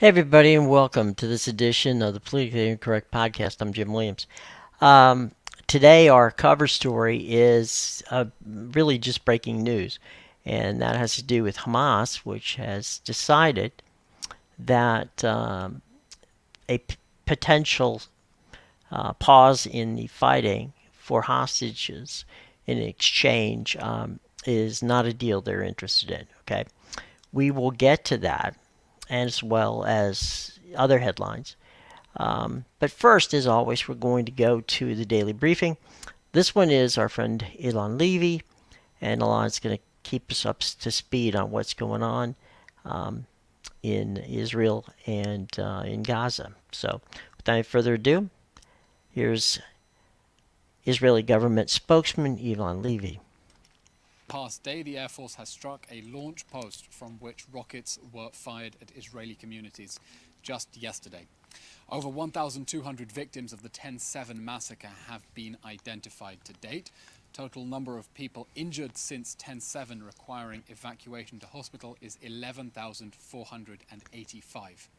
Hey, everybody, and welcome to this edition of the Politically Incorrect Podcast. I'm Jim Williams. Today, our cover story is really just breaking news, and that has to do with Hamas, which has decided that a potential pause in the fighting for hostages in exchange is not a deal they're interested in. Okay, we will get to that, as well as other headlines. But first, as always, we're going to go to the daily briefing. This one is our friend Ilan Levy, and Ilan's going to keep us up to speed on what's going on in Israel and in Gaza. So, without any further ado, here's Israeli government spokesman Ilan Levy. Past day, the Air Force has struck a launch post from which rockets were fired at Israeli communities just yesterday. Over 1,200 victims of the 10/7 massacre have been identified to date. Total number of people injured since 10/7 requiring evacuation to hospital is 11,485.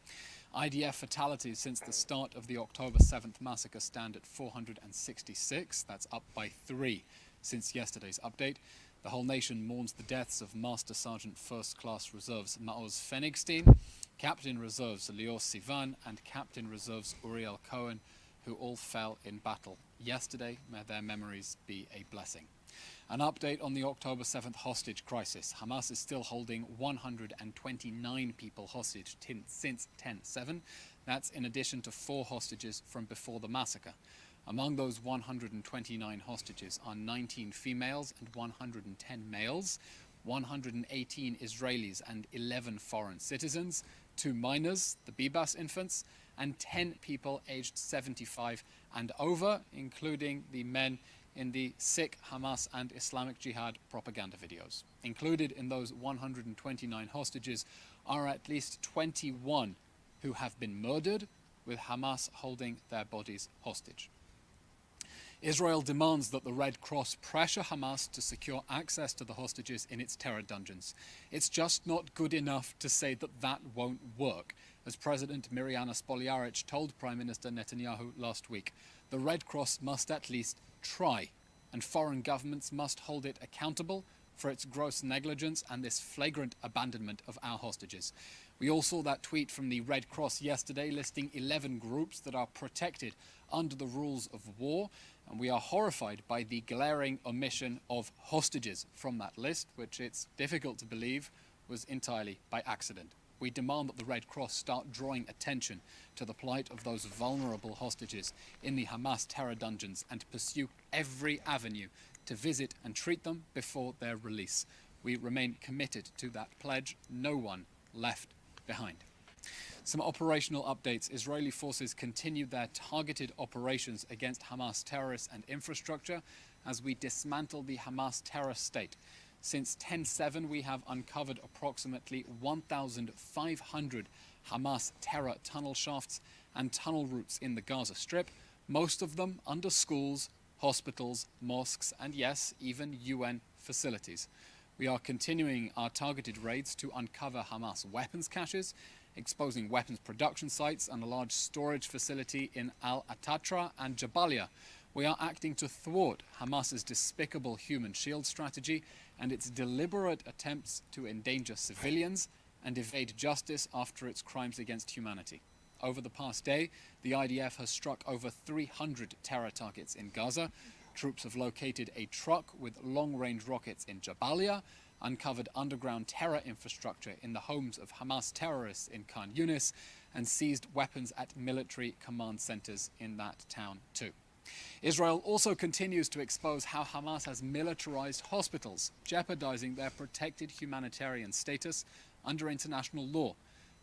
IDF fatalities since the start of the October 7th massacre stand at 466. That's up by 3 since yesterday's update. The whole nation mourns the deaths of Master Sergeant First Class Reserves Maoz Fenigstein, Captain Reserves Lior Sivan, and Captain Reserves Uriel Cohen, who all fell in battle yesterday. May their memories be a blessing. An update on the October 7th hostage crisis. Hamas is still holding 129 people hostage since 10/7. That's in addition to 4 hostages from before the massacre. Among those 129 hostages are 19 females and 110 males, 118 Israelis and 11 foreign citizens, 2 minors, the Bibas infants, and 10 people aged 75 and over, including the men in the Sikh, Hamas and Islamic Jihad propaganda videos. Included in those 129 hostages are at least 21 who have been murdered, with Hamas holding their bodies hostage. Israel demands that the Red Cross pressure Hamas to secure access to the hostages in its terror dungeons. It's just not good enough to say that that won't work, as President Miriana Spoljaric told Prime Minister Netanyahu last week. The Red Cross must at least try, and foreign governments must hold it accountable for its gross negligence and this flagrant abandonment of our hostages. We all saw that tweet from the Red Cross yesterday listing 11 groups that are protected under the rules of war, and we are horrified by the glaring omission of hostages from that list, which it's difficult to believe was entirely by accident. We demand that the Red Cross start drawing attention to the plight of those vulnerable hostages in the Hamas terror dungeons and pursue every avenue to visit and treat them before their release. We remain committed to that pledge. No one left behind. Some operational updates. Israeli forces continue their targeted operations against Hamas terrorists and infrastructure as we dismantle the Hamas terror state. Since 10/7, we have uncovered approximately 1,500 Hamas terror tunnel shafts and tunnel routes in the Gaza Strip, most of them under schools, hospitals, mosques, and yes, even UN facilities. We are continuing our targeted raids to uncover Hamas weapons caches, exposing weapons production sites and a large storage facility in Al-Atatra and Jabalia. We are acting to thwart Hamas's despicable human shield strategy and its deliberate attempts to endanger civilians and evade justice after its crimes against humanity. Over the past day, the IDF has struck over 300 terror targets in Gaza. Troops have located a truck with long-range rockets in Jabalia, uncovered underground terror infrastructure in the homes of Hamas terrorists in Khan Yunis, and seized weapons at military command centers in that town too. Israel also continues to expose how Hamas has militarized hospitals, jeopardizing their protected humanitarian status under international law.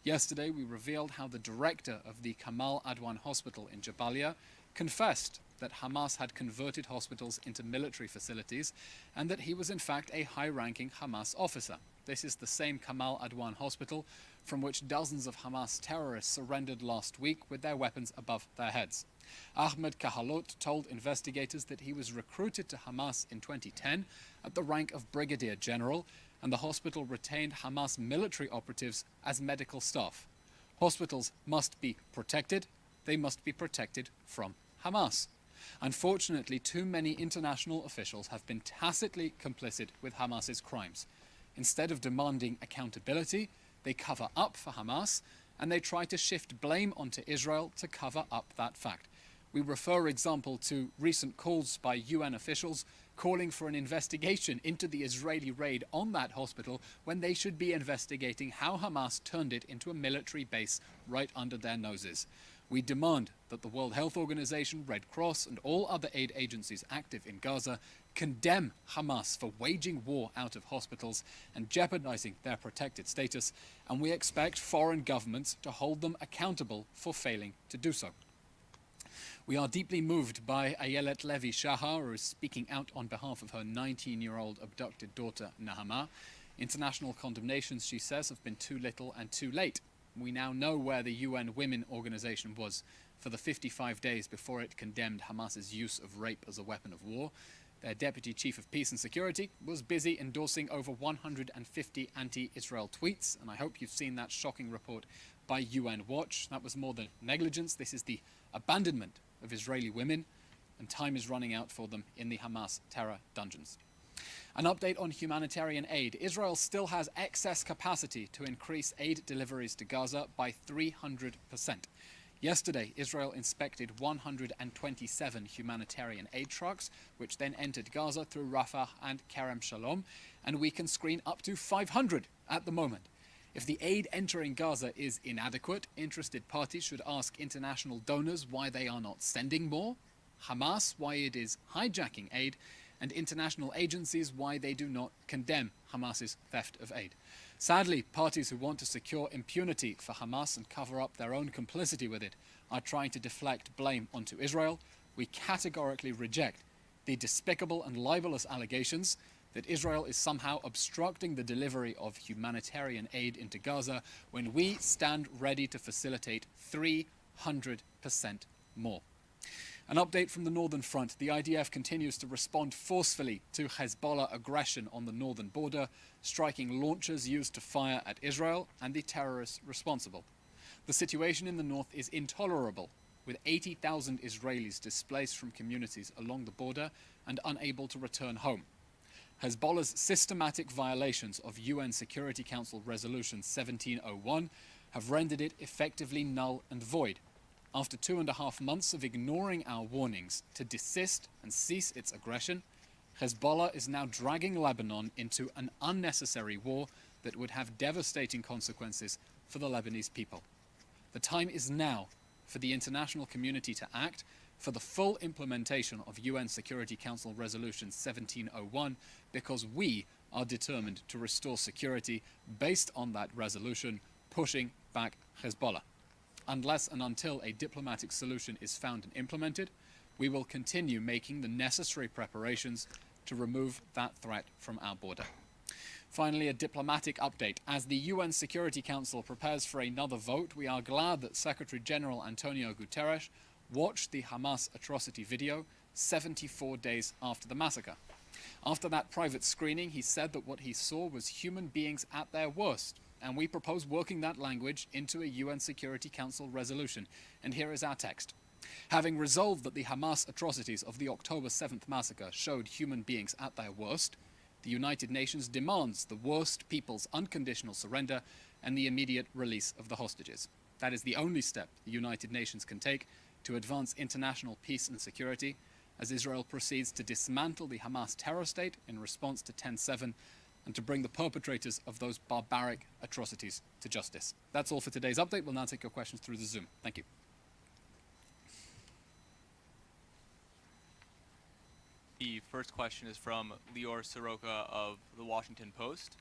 Yesterday, we revealed how the director of the Kamal Adwan Hospital in Jabalia confessed that Hamas had converted hospitals into military facilities and that he was in fact a high-ranking Hamas officer. This is the same Kamal Adwan Hospital from which dozens of Hamas terrorists surrendered last week with their weapons above their heads. Ahmed Kahalot told investigators that he was recruited to Hamas in 2010 at the rank of brigadier general, and the hospital retained Hamas military operatives as medical staff. Hospitals must be protected. They must be protected from Hamas. Unfortunately, too many international officials have been tacitly complicit with Hamas's crimes. Instead of demanding accountability, they cover up for Hamas and they try to shift blame onto Israel to cover up that fact. We refer, example, to recent calls by UN officials calling for an investigation into the Israeli raid on that hospital when they should be investigating how Hamas turned it into a military base right under their noses. We demand that the World Health Organization, Red Cross, and all other aid agencies active in Gaza condemn Hamas for waging war out of hospitals and jeopardizing their protected status, and we expect foreign governments to hold them accountable for failing to do so. We are deeply moved by Ayelet Levi Shahar, who is speaking out on behalf of her 19-year-old abducted daughter, Nahama. International condemnations, she says, have been too little and too late. We now know where the UN Women Organization was for the 55 days before it condemned Hamas's use of rape as a weapon of war. Their Deputy Chief of Peace and Security was busy endorsing over 150 anti-Israel tweets, and I hope you've seen that shocking report by UN Watch. That was more than negligence. This is the abandonment of Israeli women, and time is running out for them in the Hamas terror dungeons. An update on humanitarian aid. Israel still has excess capacity to increase aid deliveries to Gaza by 300%. Yesterday, Israel inspected 127 humanitarian aid trucks, which then entered Gaza through Rafah and Kerem Shalom, and we can screen up to 500 at the moment. If the aid entering Gaza is inadequate, interested parties should ask international donors why they are not sending more, Hamas why it is hijacking aid, and international agencies why they do not condemn Hamas's theft of aid. Sadly, parties who want to secure impunity for Hamas and cover up their own complicity with it are trying to deflect blame onto Israel. We categorically reject the despicable and libelous allegations that Israel is somehow obstructing the delivery of humanitarian aid into Gaza when we stand ready to facilitate 300% more. An update from the Northern Front. The IDF continues to respond forcefully to Hezbollah aggression on the northern border, striking launchers used to fire at Israel and the terrorists responsible. The situation in the north is intolerable, with 80,000 Israelis displaced from communities along the border and unable to return home. Hezbollah's systematic violations of UN Security Council Resolution 1701 have rendered it effectively null and void. After 2.5 months of ignoring our warnings to desist and cease its aggression, Hezbollah is now dragging Lebanon into an unnecessary war that would have devastating consequences for the Lebanese people. The time is now for the international community to act for the full implementation of UN Security Council Resolution 1701, because we are determined to restore security based on that resolution, pushing back Hezbollah. Unless and until a diplomatic solution is found and implemented, we will continue making the necessary preparations to remove that threat from our border. Finally, a diplomatic update. As the UN Security Council prepares for another vote, we are glad that Secretary General Antonio Guterres watched the Hamas atrocity video 74 days after the massacre. After that private screening, he said that what he saw was human beings at their worst, and we propose working that language into a UN Security Council resolution. And here is our text. Having resolved that the Hamas atrocities of the October 7th massacre showed human beings at their worst, the United Nations demands the worst people's unconditional surrender and the immediate release of the hostages. That is the only step the United Nations can take to advance international peace and security as Israel proceeds to dismantle the Hamas terror state in response to 10/7 and to bring the perpetrators of those barbaric atrocities to justice. That's all for today's update. We'll now take your questions through the Zoom. Thank you. The first question is from Lior Soroka of The Washington Post.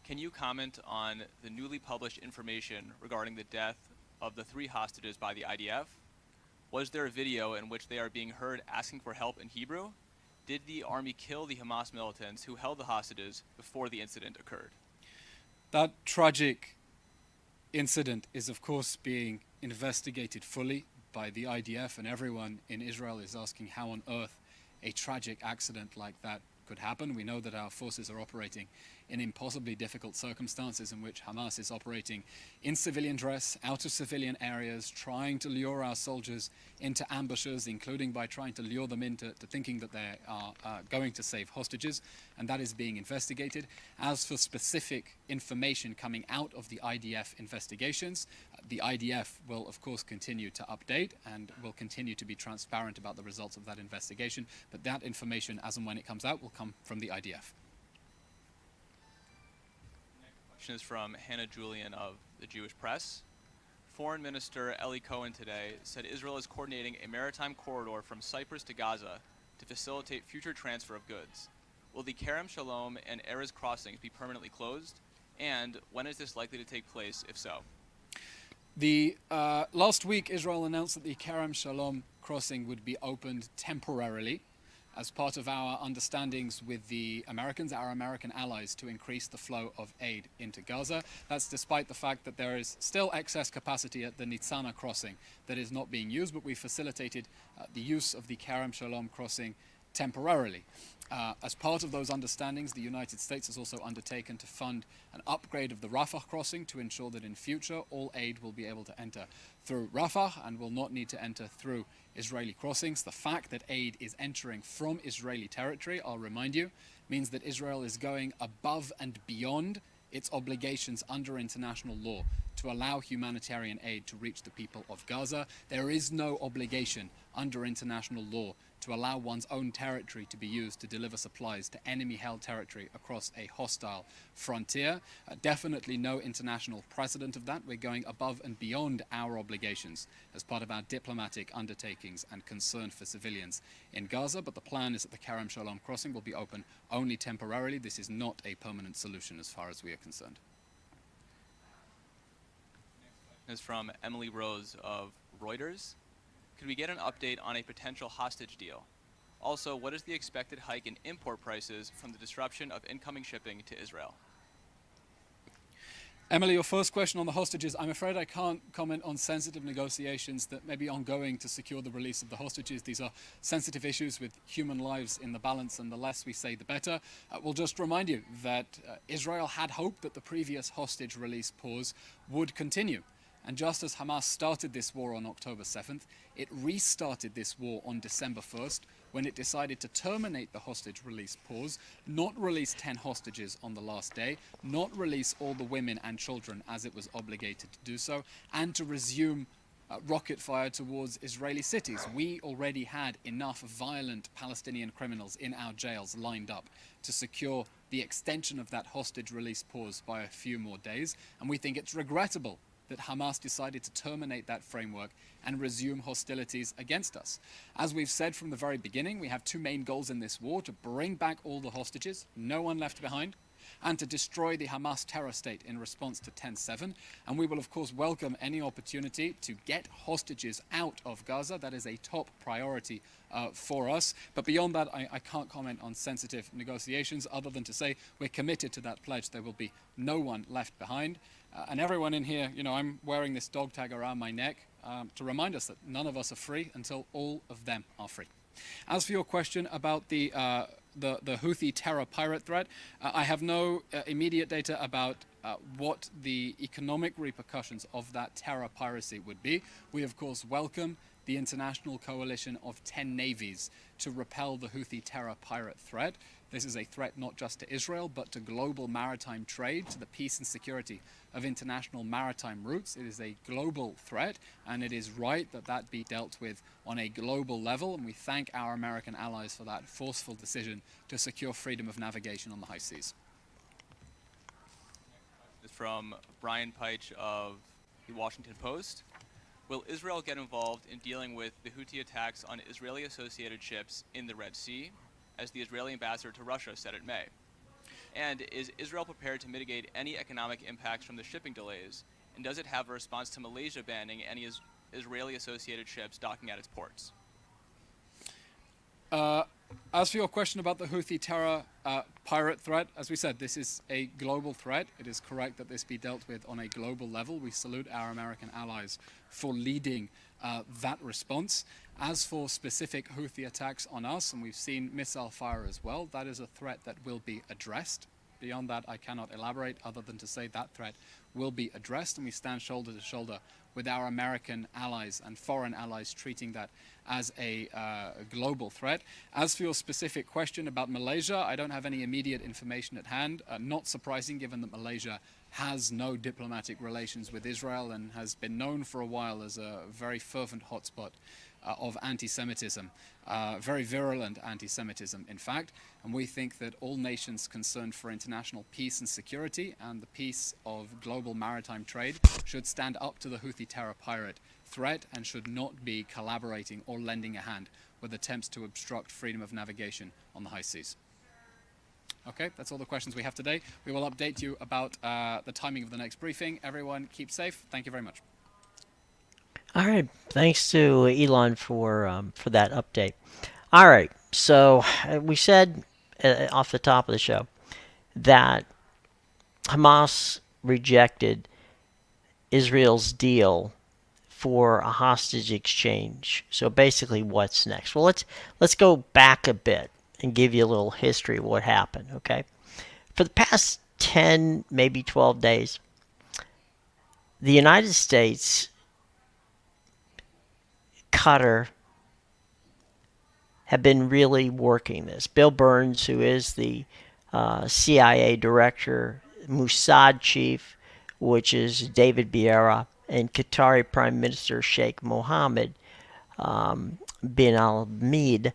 Can you comment on the newly published information regarding the death of the 3 hostages by the IDF? Was there a video in which they are being heard asking for help in Hebrew? Did the army kill the Hamas militants who held the hostages before the incident occurred? That tragic incident is, of course, being investigated fully by the IDF, and everyone in Israel is asking how on earth a tragic accident like that could happen. We know that our forces are operating in impossibly difficult circumstances in which Hamas is operating in civilian dress, out of civilian areas, trying to lure our soldiers into ambushes, including by trying to lure them into thinking that they are going to save hostages, and that is being investigated. As for specific information coming out of the IDF investigations, the IDF will of course continue to update and will continue to be transparent about the results of that investigation, but that information, as and when it comes out, will come from the IDF. Question is from Hannah Julian of the Jewish Press. Foreign Minister Eli Cohen today said Israel is coordinating a maritime corridor from Cyprus to Gaza to facilitate future transfer of goods. Will the Kerem Shalom and Erez crossings be permanently closed? And when is this likely to take place, if so? Last week, Israel announced that the Kerem Shalom crossing would be opened temporarily as part of our understandings with the Americans, our American allies, to increase the flow of aid into Gaza. That's despite the fact that there is still excess capacity at the Nitzana crossing that is not being used, but we facilitated the use of the Kerem Shalom crossing temporarily. As part of those understandings, the United States has also undertaken to fund an upgrade of the Rafah crossing to ensure that in future all aid will be able to enter through Rafah and will not need to enter through Israeli crossings. The fact that aid is entering from Israeli territory, I'll remind you, means that Israel is going above and beyond its obligations under international law to allow humanitarian aid to reach the people of Gaza. There is no obligation under international law to allow one's own territory to be used to deliver supplies to enemy-held territory across a hostile frontier. Definitely no international precedent of that. We're going above and beyond our obligations as part of our diplomatic undertakings and concern for civilians in Gaza, but the plan is that the Kerem Shalom crossing will be open only temporarily. This is not a permanent solution as far as we are concerned. Is from Emily Rose of Reuters. Could we get an update on a potential hostage deal? Also, what is the expected hike in import prices from the disruption of incoming shipping to Israel? Emily, your first question on the hostages, I'm afraid I can't comment on sensitive negotiations that may be ongoing to secure the release of the hostages. These are sensitive issues with human lives in the balance, and the less we say, the better. We'll just remind you that Israel had hoped that the previous hostage release pause would continue. And just as Hamas started this war on October 7th, it restarted this war on December 1st when it decided to terminate the hostage release pause, not release 10 hostages on the last day, not release all the women and children as it was obligated to do so, and to resume rocket fire towards Israeli cities. We already had enough violent Palestinian criminals in our jails lined up to secure the extension of that hostage release pause by a few more days, and we think it's regrettable that Hamas decided to terminate that framework and resume hostilities against us. As we've said from the very beginning, we have two main goals in this war: to bring back all the hostages, no one left behind, and to destroy the Hamas terror state in response to 10/7. And we will, of course, welcome any opportunity to get hostages out of Gaza. That is a top priority for us. But beyond that, I can't comment on sensitive negotiations other than to say we're committed to that pledge. There will be no one left behind. And everyone in here, I'm wearing this dog tag around my neck to remind us that none of us are free until all of them are free. As for your question about the Houthi terror pirate threat, I have no immediate data about what the economic repercussions of that terror piracy would be. We, of course, welcome the international coalition of 10 navies to repel the Houthi terror pirate threat. This is a threat not just to Israel, but to global maritime trade, to the peace and security of international maritime routes. It is a global threat, and it is right that that be dealt with on a global level, and we thank our American allies for that forceful decision to secure freedom of navigation on the high seas. It's from Brian Peich of the Washington Post. Will Israel get involved in dealing with the Houthi attacks on Israeli-associated ships in the Red Sea, as the Israeli ambassador to Russia said it may? And is Israel prepared to mitigate any economic impacts from the shipping delays? And does it have a response to Malaysia banning any Israeli-associated ships docking at its ports? As for your question about the Houthi terror pirate threat, as we said, this is a global threat. It is correct that this be dealt with on a global level. We salute our American allies for leading that response. As for specific Houthi attacks on us, and we've seen missile fire as well, that is a threat that will be addressed. Beyond that, I cannot elaborate other than to say that threat will be addressed, and we stand shoulder to shoulder with our American allies and foreign allies, treating that as a global threat. As for your specific question about Malaysia, I don't have any immediate information at hand. Not surprising, given that Malaysia has no diplomatic relations with Israel and has been known for a while as a very fervent hotspot of anti-Semitism, very virulent anti-Semitism, in fact. And we think that all nations concerned for international peace and security and the peace of global maritime trade should stand up to the Houthi terror pirate threat and should not be collaborating or lending a hand with attempts to obstruct freedom of navigation on the high seas. Okay, that's all the questions we have today. We will update you about the timing of the next briefing. Everyone, keep safe. Thank you very much. All right, thanks to Elon for that update. All right, so we said off the top of the show that Hamas rejected Israel's deal for a hostage exchange. So basically, what's next? Well, let's go back a bit and give you a little history of what happened. Okay, for the past 10, maybe 12 days, the United States, Qatar, have been really working this. Bill Burns, who is the CIA director, Mossad chief, which is David Vieira, and Qatari Prime Minister Sheikh Mohammed bin Al-Hamid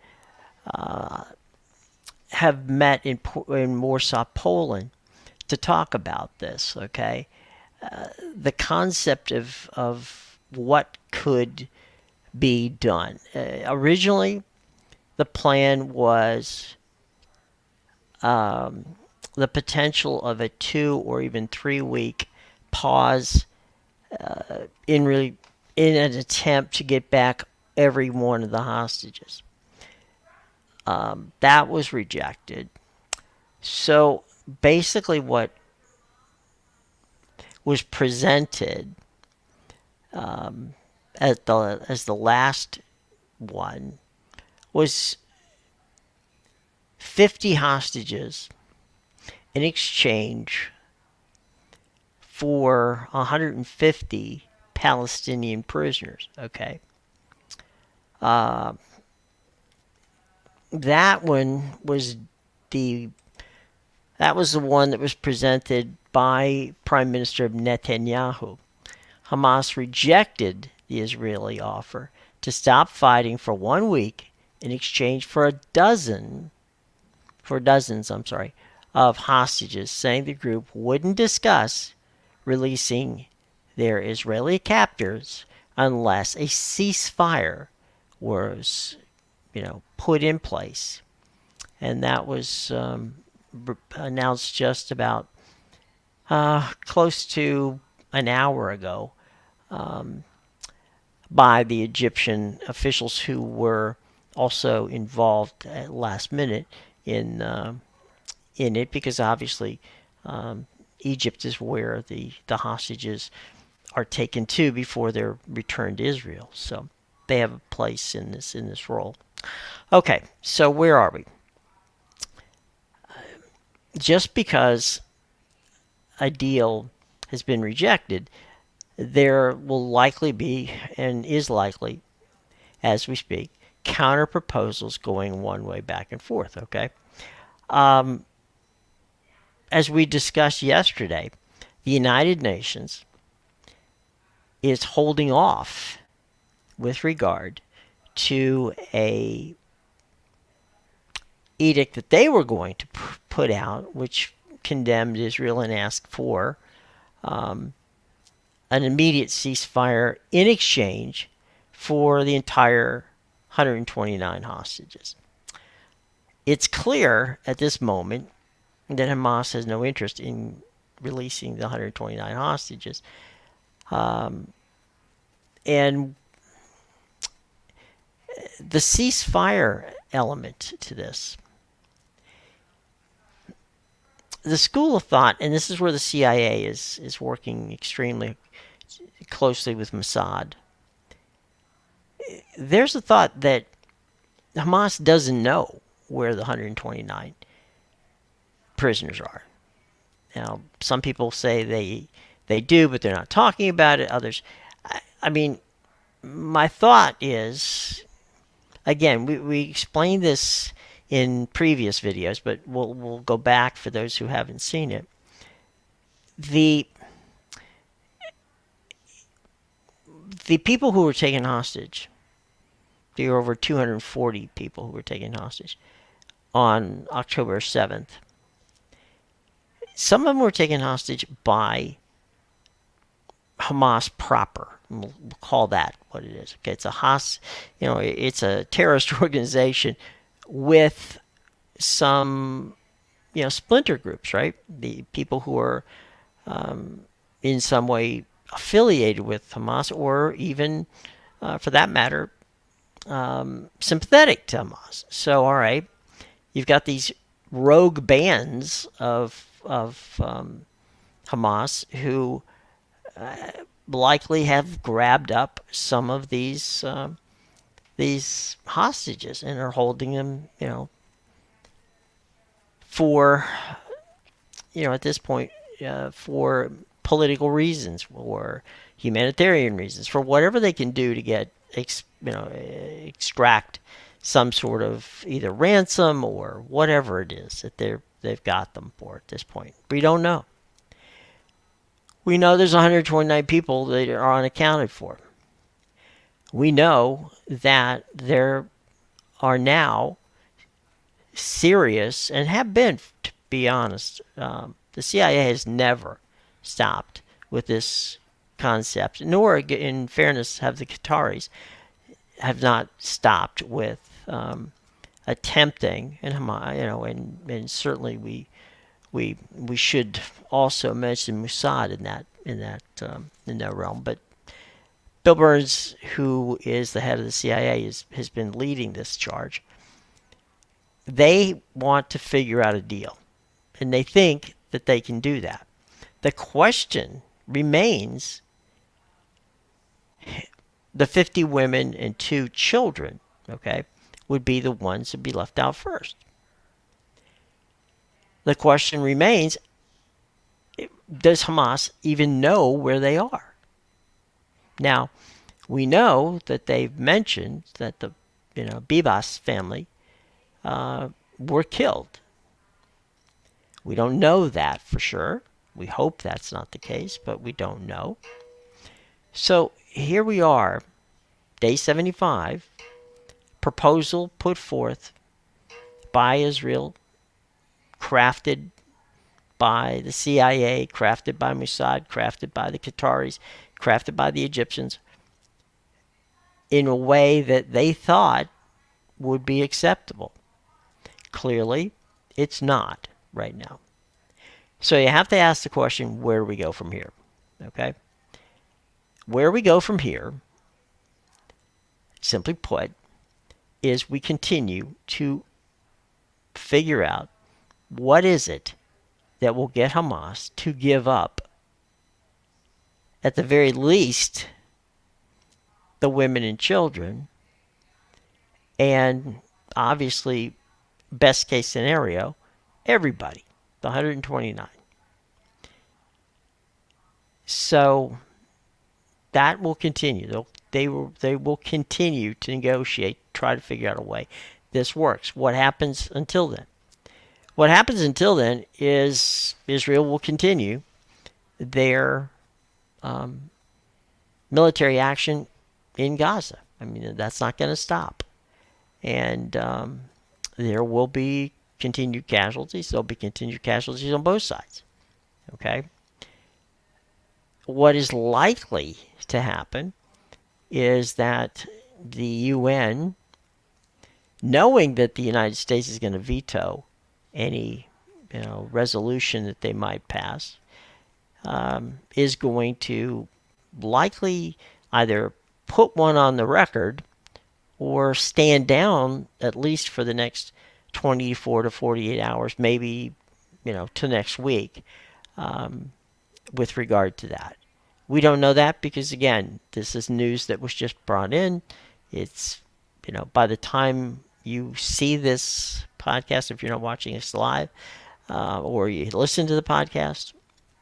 have met in Warsaw, Poland, to talk about this. Okay, the concept of what could be done. Originally, the plan was the potential of a 2 or even 3 week pause in an attempt to get back every one of the hostages. That was rejected. So basically, what was presented as the last one was 50 hostages in exchange for 150 Palestinian prisoners. Okay, that one was the one that was presented by Prime Minister Netanyahu. Hamas rejected the Israeli offer to stop fighting for 1 week in exchange for dozens of hostages, saying the group wouldn't discuss releasing their Israeli captors unless a ceasefire was, put in place. And that was announced just about close to an hour ago by the Egyptian officials, who were also involved at last minute in it, because obviously Egypt is where the hostages are taken to before they're returned to Israel. So they have a place in this role. Okay, so where are we? Just because a deal has been rejected, there will likely be, and is likely, as we speak, counter proposals going one way back and forth. Okay, as we discussed yesterday, the United Nations is holding off with regard to a edict that they were going to put out, which condemned Israel and asked for an immediate ceasefire in exchange for the entire 129 hostages. It's clear at this moment that Hamas has no interest in releasing the 129 hostages. And the ceasefire element to this the school of thought, and this is where the CIA is working extremely closely with Mossad. There's a thought that Hamas doesn't know where the 129 prisoners are. Now, some people say they do, but they're not talking about it. Others, I mean, my thought is, again, we explained this in previous videos, but we'll go back for those who haven't seen it. The people who were taken hostage, there were over 240 people who were taken hostage on October 7th. Some of them were taken hostage by Hamas proper. We'll call that what it is. Okay, it's a terrorist organization with some, splinter groups, right? The people who are in some way affiliated with Hamas, or even, for that matter, sympathetic to Hamas. So, all right, you've got these rogue bands of Hamas who likely have grabbed up some of these hostages and are holding them, for, at this point, for political reasons or humanitarian reasons, for whatever they can do to get, extract some sort of either ransom or whatever it is that they've got them for at this point. We don't know. We know there's 129 people that are unaccounted for. We know that there are now serious, and have been, to be honest, the CIA has never stopped with this concept, nor, in fairness, have the Qataris have not stopped with attempting, and and certainly we should also mention Mossad in that realm. But Bill Burns, who is the head of the CIA, has been leading this charge. They want to figure out a deal, and they think that they can do that. The question remains: the 50 women and 2 children, okay, would be the ones to be left out first. The question remains, does Hamas even know where they are? Now, we know that they've mentioned that the Bibas family were killed. We don't know that for sure. We hope that's not the case, but we don't know. So here we are, day 75, proposal put forth by Israel, crafted by the CIA, crafted by Mossad, crafted by the Qataris, crafted by the Egyptians, in a way that they thought would be acceptable. Clearly, it's not right now. So you have to ask the question, where do we go from here? Okay? Where we go from here, simply put, is we continue to figure out what is it that will get Hamas to give up, at the very least, the women and children, and obviously, best case scenario, everybody, the 129. So that will continue. They will continue to negotiate, try to figure out a way this works. What happens until then? What happens until then is Israel will continue their military action in Gaza. I mean, that's not going to stop. And there will be continued casualties. There'll be continued casualties on both sides. Okay? What is likely to happen is that the UN, knowing that the United States is going to veto any resolution that they might pass, is going to likely either put one on the record or stand down, at least for the next 24 to 48 hours, maybe to next week with regard to that. We don't know that because, again, this is news that was just brought in. It's, by the time you see this podcast, if you're not watching us live or you listen to the podcast,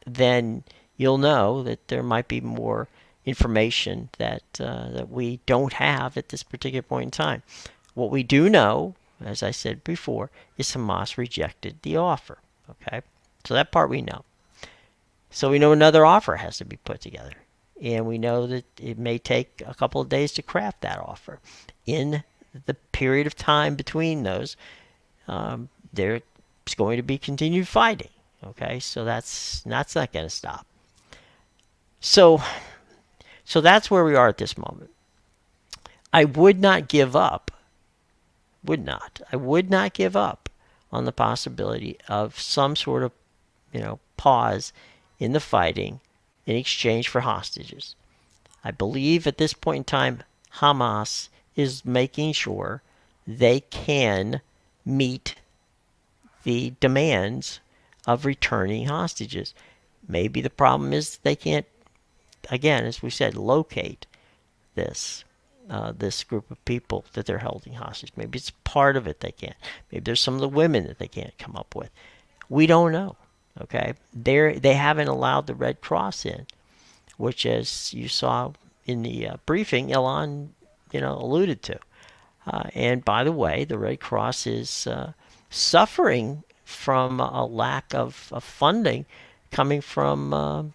then you'll know that there might be more information that we don't have at this particular point in time. What we do know, as I said before, is Hamas rejected the offer. Okay, so that part we know. So we know another offer has to be put together, and we know that it may take a couple of days to craft that offer. In the period of time between those, there's going to be continued fighting. Okay, so that's not going to stop. So that's where we are at this moment. I would not give up. I would not give up on the possibility of some sort of, pause in the fighting in exchange for hostages. I believe at this point in time, Hamas is making sure they can meet the demands of returning hostages. Maybe the problem is they can't, again, as we said, locate this group of people that they're holding hostage. Maybe it's part of it they can't. Maybe there's some of the women that they can't come up with. We don't know. Okay, they haven't allowed the Red Cross in, which, as you saw in the briefing, Elon alluded to. And by the way, the Red Cross is suffering from a lack of funding coming from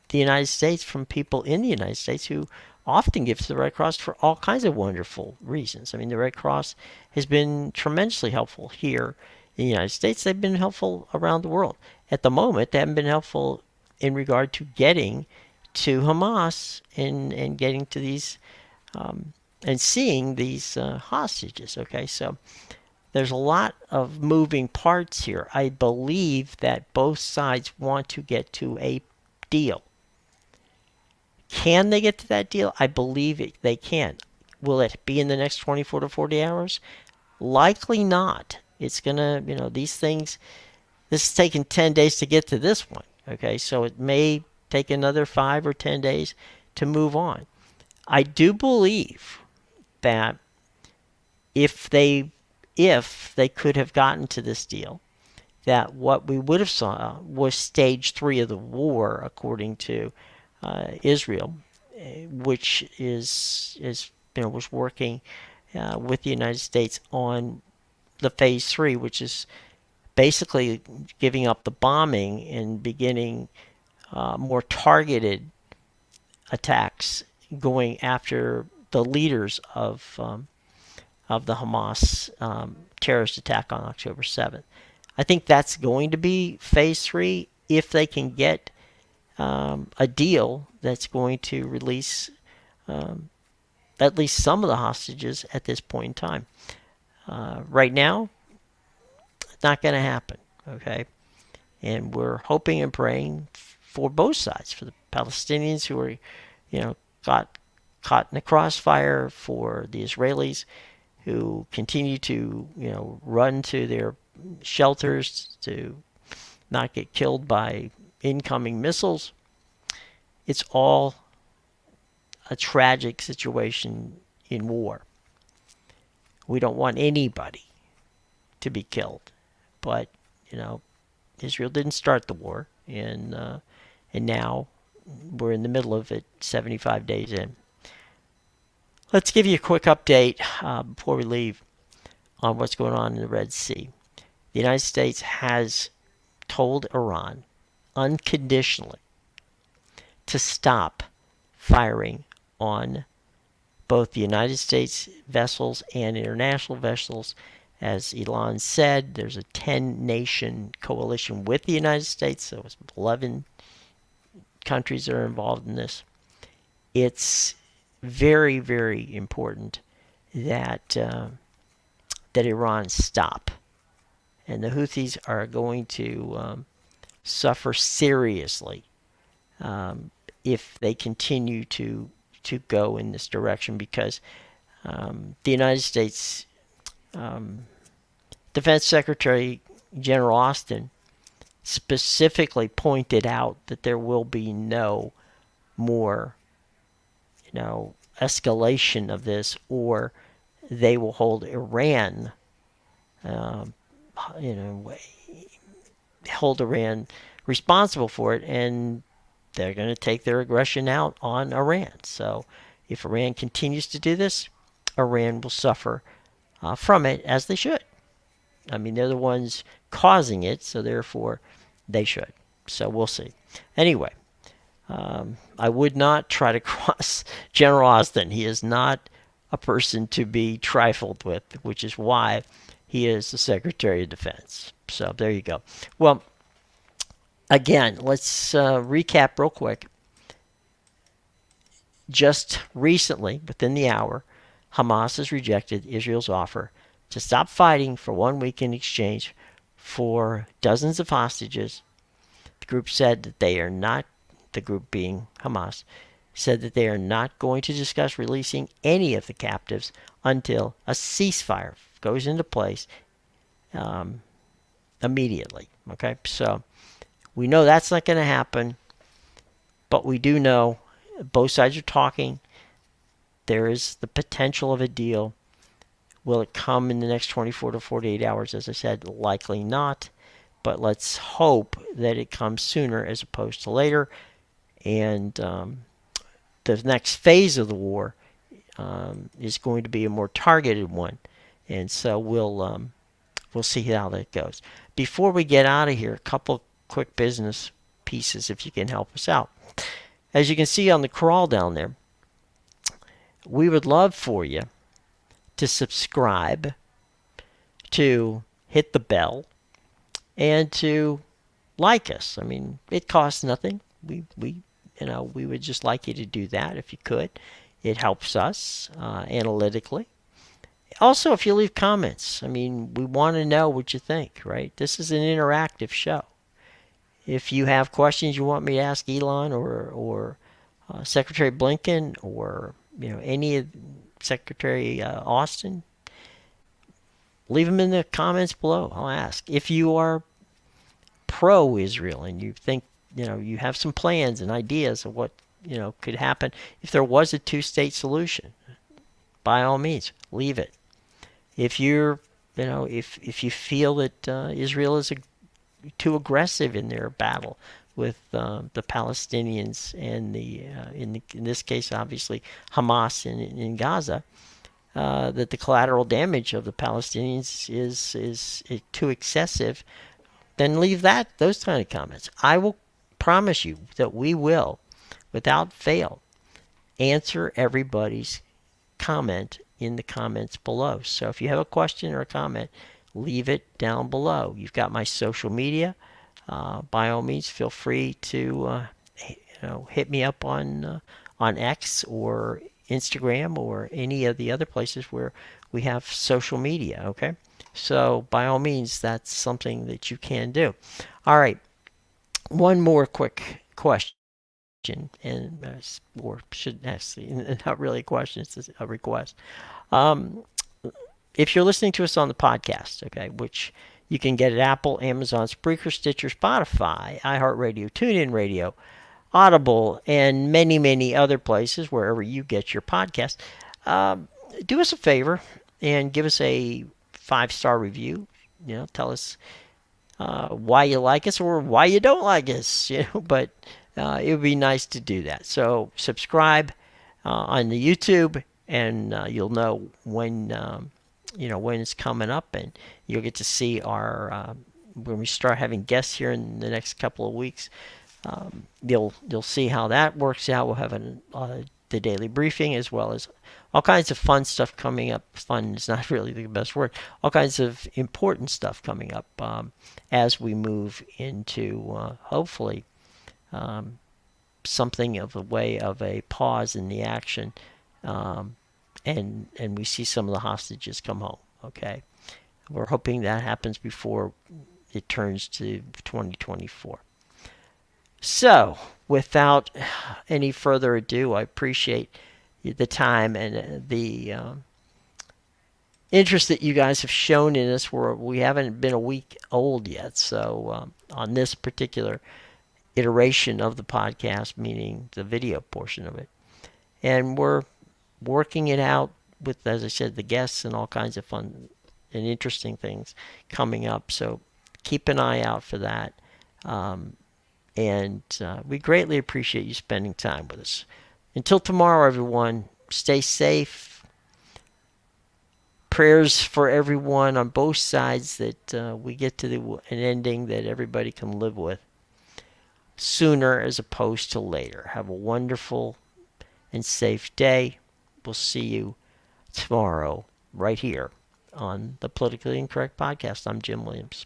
the United States, from people in the United States who often give to the Red Cross for all kinds of wonderful reasons. I mean, the Red Cross has been tremendously helpful here in the United States. They've been helpful around the world. At the moment, they haven't been helpful in regard to getting to Hamas and getting to these and seeing these hostages. Okay, so there's a lot of moving parts here. I believe that both sides want to get to a deal. Can they get to that deal? I believe they can. Will it be in the next 24 to 40 hours? Likely not. It's going to, these things, this has taken 10 days to get to this one. Okay, so it may take another 5 or 10 days to move on. I do believe that if they could have gotten to this deal, that what we would have saw was stage 3 of the war, according to Israel, which was working with the United States on the phase 3, which is basically giving up the bombing and beginning more targeted attacks, going after the leaders of the Hamas terrorist attack on October 7th. I think that's going to be phase 3 if they can get a deal that's going to release at least some of the hostages at this point in time. Right now, it's not going to happen, okay? And we're hoping and praying for both sides, for the Palestinians who are, got caught in the crossfire, for the Israelis who continue to, run to their shelters to not get killed by incoming missiles. It's all a tragic situation in war. We don't want anybody to be killed, but Israel didn't start the war, and now we're in the middle of it, 75 days in. Let's give you a quick update before we leave on what's going on in the Red Sea. The United States has told Iran unconditionally to stop firing on both the United States vessels and international vessels. As Elon said, there's a 10-nation coalition with the United States, so it's 11 countries that are involved in this. It's very, very important that Iran stop. And the Houthis are going to suffer seriously if they continue to go in this direction, because the United States Defense Secretary General Austin specifically pointed out that there will be no more, escalation of this, or they will hold Iran, um, you know, hold Iran responsible for it, and they're going to take their aggression out on Iran. So if Iran continues to do this, Iran will suffer from it, as they should. I mean, they're the ones causing it, so therefore they should. So we'll see. Anyway, I would not try to cross General Austin. He is not a person to be trifled with, which is why he is the Secretary of Defense. So there you go. Well, again, let's recap real quick. Just recently, within the hour, Hamas has rejected Israel's offer to stop fighting for 1 week in exchange for dozens of hostages. The group said that they are not, the group being Hamas, said that they are not going to discuss releasing any of the captives until a ceasefire goes into place immediately. Okay, so we know that's not going to happen, but we do know both sides are talking. There is the potential of a deal. Will it come in the next 24 to 48 hours? As I said, likely not. But let's hope that it comes sooner as opposed to later. And the next phase of the war is going to be a more targeted one. And so we'll see how that goes. Before we get out of here, a couple quick business pieces, if you can help us out. As you can see on the crawl down there, we would love for you to subscribe, to hit the bell, and to like us. I mean, it costs nothing. We would just like you to do that if you could. It helps us analytically. Also, if you leave comments, I mean, we want to know what you think, right? This is an interactive show. If you have questions you want me to ask Elon or Secretary Blinken or any of Secretary Austin, leave them in the comments below. I'll ask. If you are pro-Israel and you think you have some plans and ideas of what could happen if there was a two-state solution, by all means, leave it. If you're if you feel that Israel is too aggressive in their battle with the Palestinians and in this case, obviously, Hamas in Gaza, that the collateral damage of the Palestinians is too excessive, then leave those kind of comments. I will promise you that we will, without fail, answer everybody's comment in the comments below. So if you have a question or a comment, leave it down below. You've got my social media. By all means, feel free to hit me up on X or Instagram or any of the other places where we have social media. Okay, so by all means, that's something that you can do. All right, one more quick question, and or should actually not really a question, it's a request. If you're listening to us on the podcast, okay, which you can get at Apple, Amazon, Spreaker, Stitcher, Spotify, iHeartRadio, TuneIn Radio, Audible, and many, many other places, wherever you get your podcast, do us a favor and give us a 5-star review. Tell us why you like us or why you don't like us. But it would be nice to do that. So subscribe on the YouTube, and you'll know when when it's coming up, and you'll get to see our when we start having guests here in the next couple of weeks. You'll see how that works out. We'll have the daily briefing, as well as all kinds of fun stuff coming up. Fun is not really the best word. All kinds of important stuff coming up as we move into hopefully something of a way of a pause in the action, and we see some of the hostages come home. Okay, we're hoping that happens before it turns to 2024. So, without any further ado, I appreciate the time and interest that you guys have shown in us. We haven't been a week old yet, so on this particular iteration of the podcast, meaning the video portion of it, and we're working it out with, as I said, the guests and all kinds of fun and interesting things coming up. So keep an eye out for that. And we greatly appreciate you spending time with us. Until tomorrow, everyone, stay safe. Prayers for everyone on both sides that we get to an ending that everybody can live with sooner as opposed to later. Have a wonderful and safe day. We'll see you tomorrow right here on the Politically Incorrect Podcast. I'm Jim Williams.